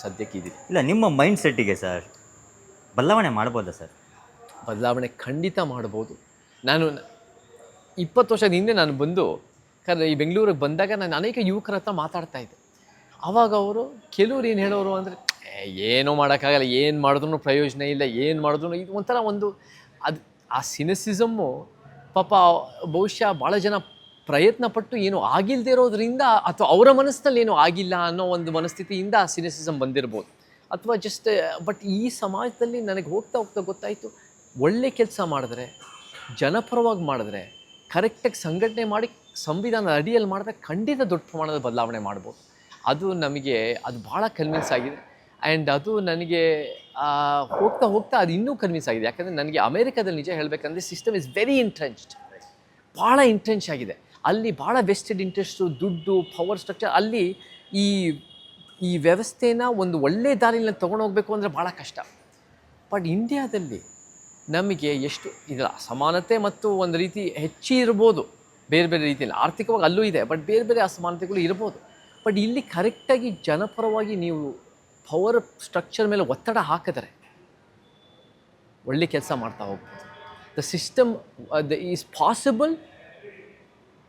ಸದ್ಯಕ್ಕೆ ಇದೆ. ಇಲ್ಲ, ನಿಮ್ಮ ಮೈಂಡ್ ಸೆಟ್ಟಿಗೆ ಸರ್ ಬದಲಾವಣೆ ಮಾಡ್ಬೋದಾ ಸರ್? ಬದಲಾವಣೆ ಖಂಡಿತ ಮಾಡ್ಬೋದು. ನಾನು 20 ವರ್ಷದ ಹಿಂದೆ ನಾನು ಬಂದು ಈ ಬೆಂಗಳೂರಿಗೆ ಬಂದಾಗ ನಾನು ಅನೇಕ ಯುವಕರ ಹತ್ರ ಮಾತಾಡ್ತಾ ಇದ್ದೆ. ಆವಾಗ ಅವರು ಕೆಲವ್ರು ಏನು ಹೇಳೋರು ಅಂದರೆ, ಏನೂ ಮಾಡೋಕ್ಕಾಗಲ್ಲ, ಏನು ಮಾಡಿದ್ರೂ ಪ್ರಯೋಜನ ಇಲ್ಲ, ಏನು ಮಾಡಿದ್ರು ಇದು ಒಂಥರ ಅದು ಆ ಸಿನಿಸಿಸಮ್ಮು ಪಾಪ ಬಹುಶಃ ಭಾಳ ಜನ ಪ್ರಯತ್ನ ಪಟ್ಟು ಏನೂ ಆಗಿಲ್ಲದೆ ಇರೋದ್ರಿಂದ ಅಥವಾ ಅವರ ಮನಸ್ಸಿನಲ್ಲಿ ಏನೂ ಆಗಿಲ್ಲ ಅನ್ನೋ ಒಂದು ಮನಸ್ಥಿತಿಯಿಂದ ಆ ಸಿನಿಸಿಸಮ್ ಬಂದಿರ್ಬೋದು. ಅಥವಾ ಜಸ್ಟ್ ಬಟ್ ಈ ಸಮಾಜದಲ್ಲಿ ನನಗೆ ಹೋಗ್ತಾ ಹೋಗ್ತಾ ಗೊತ್ತಾಯಿತು, ಒಳ್ಳೆ ಕೆಲಸ ಮಾಡಿದ್ರೆ, ಜನಪರವಾಗಿ ಮಾಡಿದ್ರೆ, ಕರೆಕ್ಟಾಗಿ ಸಂಘಟನೆ ಮಾಡಿ ಸಂವಿಧಾನದ ಅಡಿಯಲ್ಲಿ ಮಾಡಿದ್ರೆ ಖಂಡಿತ ದೊಡ್ಡ ಪ್ರಮಾಣದ ಬದಲಾವಣೆ ಮಾಡ್ಬೋದು. ಅದು ನಮಗೆ ಅದು ಭಾಳ ಕನ್ವಿನ್ಸ್ ಆಗಿದೆ. ಆ್ಯಂಡ್ ಅದು ನನಗೆ ಹೋಗ್ತಾ ಹೋಗ್ತಾ ಅದು ಇನ್ನೂ ಕನ್ವಿನ್ಸ್ ಆಗಿದೆ. ಯಾಕಂದರೆ ನನಗೆ ಅಮೇರಿಕಾದಲ್ಲಿ ನಿಜ ಹೇಳಬೇಕಂದ್ರೆ ಸಿಸ್ಟಮ್ ಇಸ್ ವೆರಿ ಇಂಟ್ರೆನ್ಚ್ಡ್, ಭಾಳ ಇಂಟ್ರೆನ್ಚ್ ಆಗಿದೆ. ಅಲ್ಲಿ ಭಾಳ ವೆಸ್ಟೆಡ್ ಇಂಟ್ರೆಸ್ಟು, ದುಡ್ಡು, ಪವರ್ ಸ್ಟ್ರಕ್ಚರ್. ಅಲ್ಲಿ ಈ ವ್ಯವಸ್ಥೆನ ಒಂದು ಒಳ್ಳೆ ದಾರಿಯಲ್ಲಿ ತೊಗೊಂಡೋಗ್ಬೇಕು ಅಂದರೆ ಭಾಳ ಕಷ್ಟ. ಬಟ್ ಇಂಡಿಯಾದಲ್ಲಿ ನಮಗೆ ಎಷ್ಟು ಇದರ ಅಸಮಾನತೆ ಮತ್ತು ಒಂದು ರೀತಿ ಹೆಚ್ಚಿರ್ಬೋದು, ಬೇರೆ ಬೇರೆ ರೀತಿಯಲ್ಲಿ ಆರ್ಥಿಕವಾಗಿ ಅಲ್ಲೂ ಇದೆ, ಬಟ್ ಬೇರೆ ಬೇರೆ ಅಸಮಾನತೆಗಳು ಇರ್ಬೋದು. ಬಟ್ ಇಲ್ಲಿ ಕರೆಕ್ಟಾಗಿ ಜನಪರವಾಗಿ ನೀವು ಪವರ್ ಸ್ಟ್ರಕ್ಚರ್ ಮೇಲೆ ಒತ್ತಡ ಹಾಕಿದರೆ ಒಳ್ಳೆ ಕೆಲಸ ಮಾಡ್ತಾ ಹೋಗ್ಬೋದು. The system is possible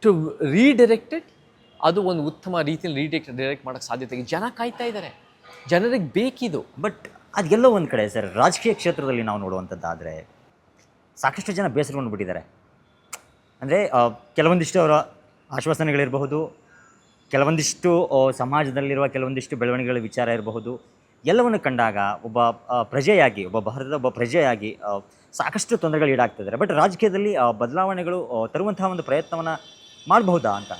to redirected. ಅದು ಒಂದು ಉತ್ತಮ ರೀತಿಯಲ್ಲಿ ಡೈರೆಕ್ಟ್ ಮಾಡೋಕ್ಕೆ ಸಾಧ್ಯತೆ ಇದೆ. ಜನ ಕಾಯ್ತಾ ಇದ್ದಾರೆ, ಜನರಿಗೆ ಬೇಕಿದು. ಬಟ್ ಅದೆಲ್ಲೋ ಒಂದು ಕಡೆ ಸರ್, ರಾಜಕೀಯ ಕ್ಷೇತ್ರದಲ್ಲಿ ನಾವು ನೋಡುವಂಥದ್ದಾದರೆ ಸಾಕಷ್ಟು ಜನ ಬೇಸರಗೊಂಡು ಬಿಟ್ಟಿದ್ದಾರೆ. ಅಂದರೆ ಕೆಲವೊಂದಿಷ್ಟು ಅವರ ಆಶ್ವಾಸನೆಗಳಿರಬಹುದು, ಕೆಲವೊಂದಿಷ್ಟು ಸಮಾಜದಲ್ಲಿರುವ ಕೆಲವೊಂದಿಷ್ಟು ಬೆಳವಣಿಗೆಗಳ ವಿಚಾರ ಇರಬಹುದು. ಎಲ್ಲವನ್ನು ಕಂಡಾಗ ಒಬ್ಬ ಪ್ರಜೆಯಾಗಿ, ಒಬ್ಬ ಭಾರತದ ಒಬ್ಬ ಪ್ರಜೆಯಾಗಿ ಸಾಕಷ್ಟು ತೊಂದರೆಗಳು ಈಡಾಗ್ತಿದ್ದಾರೆ. ಬಟ್ ರಾಜಕೀಯದಲ್ಲಿ ಬದಲಾವಣೆಗಳು ತರುವಂತಹ ಒಂದು ಪ್ರಯತ್ನವನ್ನು ಮಾಡಬಹುದಾ ಅಂತ?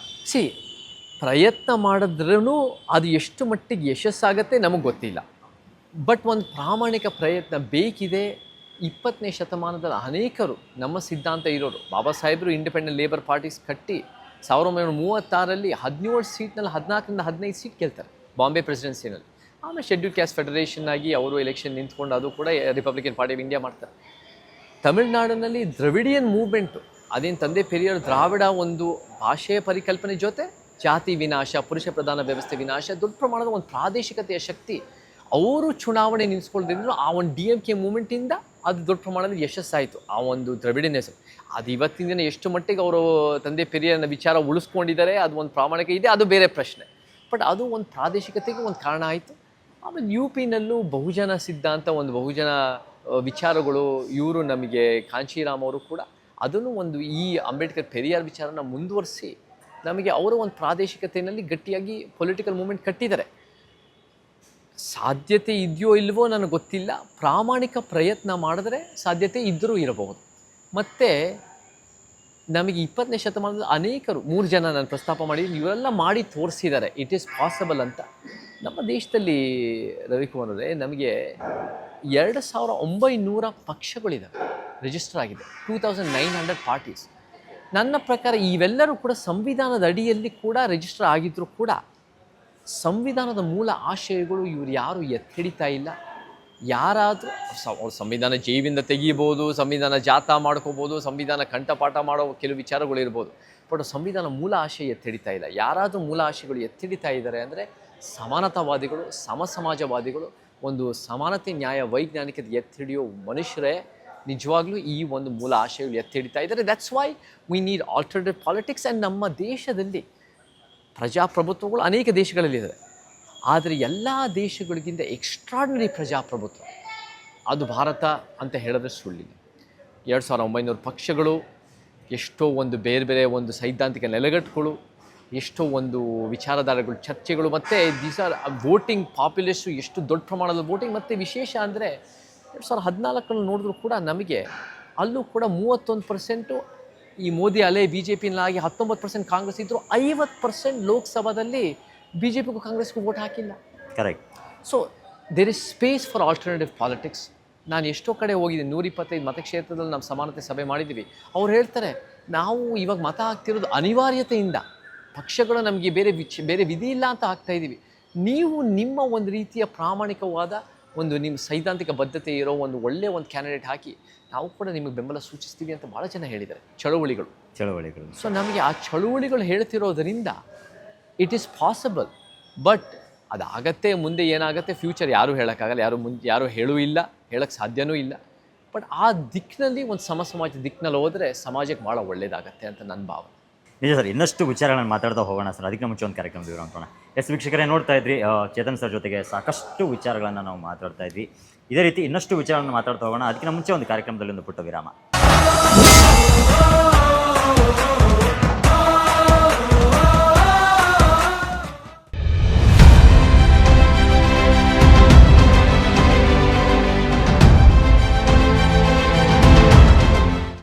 ಪ್ರಯತ್ನ ಮಾಡಿದ್ರೂ ಅದು ಎಷ್ಟು ಮಟ್ಟಿಗೆ ಯಶಸ್ಸಾಗತ್ತೆ ನಮಗೆ ಗೊತ್ತಿಲ್ಲ. ಬಟ್ ಒಂದು ಪ್ರಾಮಾಣಿಕ ಪ್ರಯತ್ನ ಬೇಕಿದೆ. 20ನೇ ಶತಮಾನದಲ್ಲಿ ಅನೇಕರು ನಮ್ಮ ಸಿದ್ಧಾಂತ ಇರೋರು, ಬಾಬಾ ಸಾಹೇಬರು ಇಂಡಿಪೆಂಡೆಂಟ್ ಲೇಬರ್ ಪಾರ್ಟೀಸ್ ಕಟ್ಟಿ 1936ರಲ್ಲಿ 17 ಸೀಟ್ನಲ್ಲಿ 14ರಿಂದ 15 ಸೀಟ್ ಗೆಲ್ತಾರೆ ಬಾಂಬೆ ಪ್ರೆಸಿಡೆನ್ಸಿನಲ್ಲಿ. ಆಮೇಲೆ ಶೆಡ್ಯೂಲ್ ಕ್ಯಾಸ್ಟ್ ಫೆಡರೇಷನ್ ಆಗಿ ಅವರು ಎಲೆಕ್ಷನ್ ನಿಂತ್ಕೊಂಡು ಅದು ಕೂಡ ರಿಪಬ್ಲಿಕನ್ ಪಾರ್ಟಿ ಆಫ್ ಇಂಡಿಯಾ ಮಾಡ್ತಾರೆ. ತಮಿಳುನಾಡಿನಲ್ಲಿ ದ್ರವಿಡಿಯನ್ ಮೂವ್ಮೆಂಟು, ಅದೇನು ತಂದೆ ಪೆರಿಯಾರ್ ದ್ರಾವಿಡ ಒಂದು ಭಾಷೆಯ ಪರಿಕಲ್ಪನೆ ಜೊತೆ ಜಾತಿ ವಿನಾಶ, ಪುರುಷ ಪ್ರಧಾನ ವ್ಯವಸ್ಥೆ ವಿನಾಶ, ದೊಡ್ಡ ಪ್ರಮಾಣದ ಒಂದು ಪ್ರಾದೇಶಿಕತೆಯ ಶಕ್ತಿ. ಅವರು ಚುನಾವಣೆ ನಿಲ್ಲಿಸ್ಕೊಳ್ದಿದ್ರು ಆ ಒಂದು DMK ಮೂವ್ಮೆಂಟಿಂದ ಅದು ದೊಡ್ಡ ಪ್ರಮಾಣದಲ್ಲಿ ಯಶಸ್ಸಾಯಿತು. ಆ ಒಂದು ದ್ರವಿಡಿಯನ್ ಹೆಸರು ಅದು ಇವತ್ತಿನ ದಿನ ಎಷ್ಟು ಮಟ್ಟಿಗೆ ಅವರು ತಂದೆ ಪೆರಿಯಾರ್ನ ವಿಚಾರ ಉಳಿಸ್ಕೊಂಡಿದ್ದಾರೆ, ಅದು ಒಂದು ಪ್ರಾಮಾಣಿಕ ಇದೆ, ಅದು ಬೇರೆ ಪ್ರಶ್ನೆ. ಬಟ್ ಅದು ಒಂದು ಪ್ರಾದೇಶಿಕತೆಗೆ ಒಂದು ಕಾರಣ ಆಯಿತು. ಆಮೇಲೆ UPನಲ್ಲೂ ಬಹುಜನ ಸಿದ್ಧಾಂತ, ಒಂದು ಬಹುಜನ ವಿಚಾರಗಳು, ಇವರು ನಮಗೆ ಕಾಂಚೀರಾಮ್ ಅವರು ಕೂಡ ಅದನ್ನು ಒಂದು ಈ ಅಂಬೇಡ್ಕರ್ ಪೆರಿಯಾರ್ ವಿಚಾರನ ಮುಂದುವರಿಸಿ ನಮಗೆ ಅವರು ಒಂದು ಪ್ರಾದೇಶಿಕತೆಯಲ್ಲಿ ಗಟ್ಟಿಯಾಗಿ ಪೊಲಿಟಿಕಲ್ ಮೂವ್ಮೆಂಟ್ ಕಟ್ಟಿದ್ದಾರೆ. ಸಾಧ್ಯತೆ ಇದೆಯೋ ಇಲ್ವೋ ನನಗೆ ಗೊತ್ತಿಲ್ಲ. ಪ್ರಾಮಾಣಿಕ ಪ್ರಯತ್ನ ಮಾಡಿದ್ರೆ ಸಾಧ್ಯತೆ ಇದ್ದರೂ ಇರಬಹುದು. ಮತ್ತು ನಮಗೆ 20ನೇ ಶತಮಾನದಲ್ಲಿ ಅನೇಕರು, 3 ಜನ ನಾನು ಪ್ರಸ್ತಾಪ ಮಾಡಿದ್ದೀನಿ, ಇವರೆಲ್ಲ ಮಾಡಿ ತೋರಿಸಿದ್ದಾರೆ ಇಟ್ ಈಸ್ ಪಾಸಿಬಲ್ ಅಂತ. ನಮ್ಮ ದೇಶದಲ್ಲಿ ರವಿಕುಮಾರ್ ಅವರೇ, ನಮಗೆ 2900 ಪಕ್ಷಗಳಿದ್ದಾವೆ, ರಿಜಿಸ್ಟರ್ ಆಗಿದೆ, 2900 ಪಾರ್ಟೀಸ್. ನನ್ನ ಪ್ರಕಾರ ಇವೆಲ್ಲರೂ ಕೂಡ ಸಂವಿಧಾನದ ಅಡಿಯಲ್ಲಿ ಕೂಡ ರಿಜಿಸ್ಟರ್ ಆಗಿದ್ದರೂ ಕೂಡ ಸಂವಿಧಾನದ ಮೂಲ ಆಶಯಗಳು ಇವರು ಯಾರು ಎತ್ತಿಡಿತಾ ಇಲ್ಲ. ಯಾರಾದರೂ ಸಂವಿಧಾನ ಜೈವಿಂದ ತೆಗೀಬೋದು, ಸಂವಿಧಾನ ಜಾಥಾ ಮಾಡ್ಕೋಬೋದು, ಸಂವಿಧಾನ ಕಂಠಪಾಠ ಮಾಡೋ ಕೆಲವು ವಿಚಾರಗಳಿರ್ಬೋದು, ಬಟ್ ಸಂವಿಧಾನ ಮೂಲ ಆಶಯ ಎತ್ತಿಡಿತಾ ಇಲ್ಲ. ಯಾರಾದರೂ ಮೂಲ ಆಶಯಗಳು ಎತ್ತಿಡಿತಾ ಇದ್ದಾರೆ ಅಂದರೆ ಸಮಾನತಾವಾದಿಗಳು, ಸಮಾಜವಾದಿಗಳು, ಒಂದು ಸಮಾನತೆ, ನ್ಯಾಯ, ವೈಜ್ಞಾನಿಕತೆ ಎತ್ತಿಡಿಯೋ ಮನುಷ್ಯರೇ ನಿಜವಾಗ್ಲೂ ಈ ಒಂದು ಮೂಲ ಆಶಯಗಳು ಎತ್ತಿಡಿತಾ ಇದ್ದಾರೆ. That's why we need alternative politics. And ನಮ್ಮ ದೇಶದಲ್ಲಿ ಪ್ರಜಾಪ್ರಭುತ್ವಗಳು ಅನೇಕ ದೇಶಗಳಲ್ಲಿದೆ, ಆದರೆ ಎಲ್ಲ ದೇಶಗಳಿಗಿಂತ ಎಕ್ಸ್ಟ್ರಾರ್ಡಿನರಿ ಪ್ರಜಾಪ್ರಭುತ್ವ ಅದು ಭಾರತ ಅಂತ ಹೇಳಿದ್ರೆ ಸುಳ್ಳಿಲ್ಲ. 2900 ಪಕ್ಷಗಳು, ಎಷ್ಟೋ ಒಂದು ಬೇರೆ ಬೇರೆ ಒಂದು ಸೈದ್ಧಾಂತಿಕ ನೆಲೆಗಟ್ಟುಗಳು, ಎಷ್ಟೋ ಒಂದು ವಿಚಾರಧಾರೆಗಳು, ಚರ್ಚೆಗಳು, ಮತ್ತು ದೀಸ್ ಆರ್ ವೋಟಿಂಗ್ ಪಾಪ್ಯುಲೇಷು, ಎಷ್ಟು ದೊಡ್ಡ ಪ್ರಮಾಣದ ವೋಟಿಂಗ್. ಮತ್ತು ವಿಶೇಷ ಅಂದರೆ 2014 ನೋಡಿದ್ರು ಕೂಡ ನಮಗೆ ಅಲ್ಲೂ ಕೂಡ 31% ಈ ಮೋದಿ ಅಲೆ BJPನಾಗಿ 19% ಕಾಂಗ್ರೆಸ್ ಇದ್ದರು, 50% ಲೋಕಸಭಾದಲ್ಲಿ BJPಗೂ ಕಾಂಗ್ರೆಸ್ಗೂ ವೋಟ್ ಹಾಕಿಲ್ಲ. Correct. So there is space for alternative politics. ನಾನು ಎಷ್ಟೋ ಕಡೆ ಹೋಗಿದ್ದೀನಿ, 125 ಮತಕ್ಷೇತ್ರದಲ್ಲಿ ನಾವು ಸಮಾನತೆ ಸಭೆ ಮಾಡಿದ್ದೀವಿ. ಅವ್ರು ಹೇಳ್ತಾರೆ, ನಾವು ಇವಾಗ ಮತ ಹಾಕ್ತಿರೋದು ಅನಿವಾರ್ಯತೆಯಿಂದ, ಪಕ್ಷಗಳು ನಮಗೆ ಬೇರೆ ವಿಧಿ ಇಲ್ಲ ಅಂತ ಹಾಕ್ತಾಯಿದ್ದೀವಿ. ನೀವು ನಿಮ್ಮ ಒಂದು ರೀತಿಯ ಪ್ರಾಮಾಣಿಕವಾದ ಒಂದು ನಿಮ್ಮ ಸೈದ್ಧಾಂತಿಕ ಬದ್ಧತೆ ಇರೋ ಒಂದು ಒಳ್ಳೆಯ ಒಂದು ಕ್ಯಾಂಡಿಡೇಟ್ ಹಾಕಿ ನಾವು ಕೂಡ ನಿಮಗೆ ಬೆಂಬಲ ಸೂಚಿಸ್ತೀವಿ ಅಂತ ಭಾಳ ಜನ ಹೇಳಿದ್ದಾರೆ. ಚಳುವಳಿಗಳು. ಸೊ ನಮಗೆ ಆ ಚಳುವಳಿಗಳು ಹೇಳ್ತಿರೋದರಿಂದ ಇಟ್ ಈಸ್ ಪಾಸಿಬಲ್. ಬಟ್ ಅದಾಗತ್ತೆ, ಮುಂದೆ ಏನಾಗುತ್ತೆ ಫ್ಯೂಚರ್ ಯಾರೂ ಹೇಳೋಕ್ಕಾಗಲ್ಲ, ಯಾರೂ ಹೇಳೂ ಇಲ್ಲ, ಹೇಳೋಕ್ಕೆ ಸಾಧ್ಯನೂ ಇಲ್ಲ. ಬಟ್ ಆ ದಿಕ್ಕಿನಲ್ಲಿ ಒಂದು ಸಮಾಜ ದಿಕ್ಕಿನಲ್ಲಿ ಹೋದರೆ ಸಮಾಜಕ್ಕೆ ಭಾಳ ಒಳ್ಳೆಯದಾಗತ್ತೆ ಅಂತ ನನ್ನ ಭಾವನೆ. ನಿಜ ಸರ್, ಇನ್ನಷ್ಟು ವಿಚಾರಗಳನ್ನು ಮಾತಾಡ್ತಾ ಹೋಗೋಣ ಸರ್. ಅದಕ್ಕೆ ಮುಂಚೆ ಒಂದು ಕಾರ್ಯಕ್ರಮ ದೂರ ಅನ್ಕೋಣ. ವೀಕ್ಷಕರೇ, ನೋಡ್ತಾ ಇದ್ರಿ ಚೇತನ್ ಸರ್ ಜೊತೆಗೆ ಸಾಕಷ್ಟು ವಿಚಾರಗಳನ್ನು ನಾವು ಮಾತಾಡ್ತಾ ಇದ್ವಿ. ಇದೇ ರೀತಿ ಇನ್ನಷ್ಟು ವಿಚಾರಗಳನ್ನು ಮಾತಾಡ್ತಾ ಹೋಗೋಣ. ಅದಕ್ಕಿಂತ ಮುಂಚೆ ಒಂದು ಕಾರ್ಯಕ್ರಮದಲ್ಲಿ ಒಂದು ಪುಟ್ಟ ವಿರಾಮ.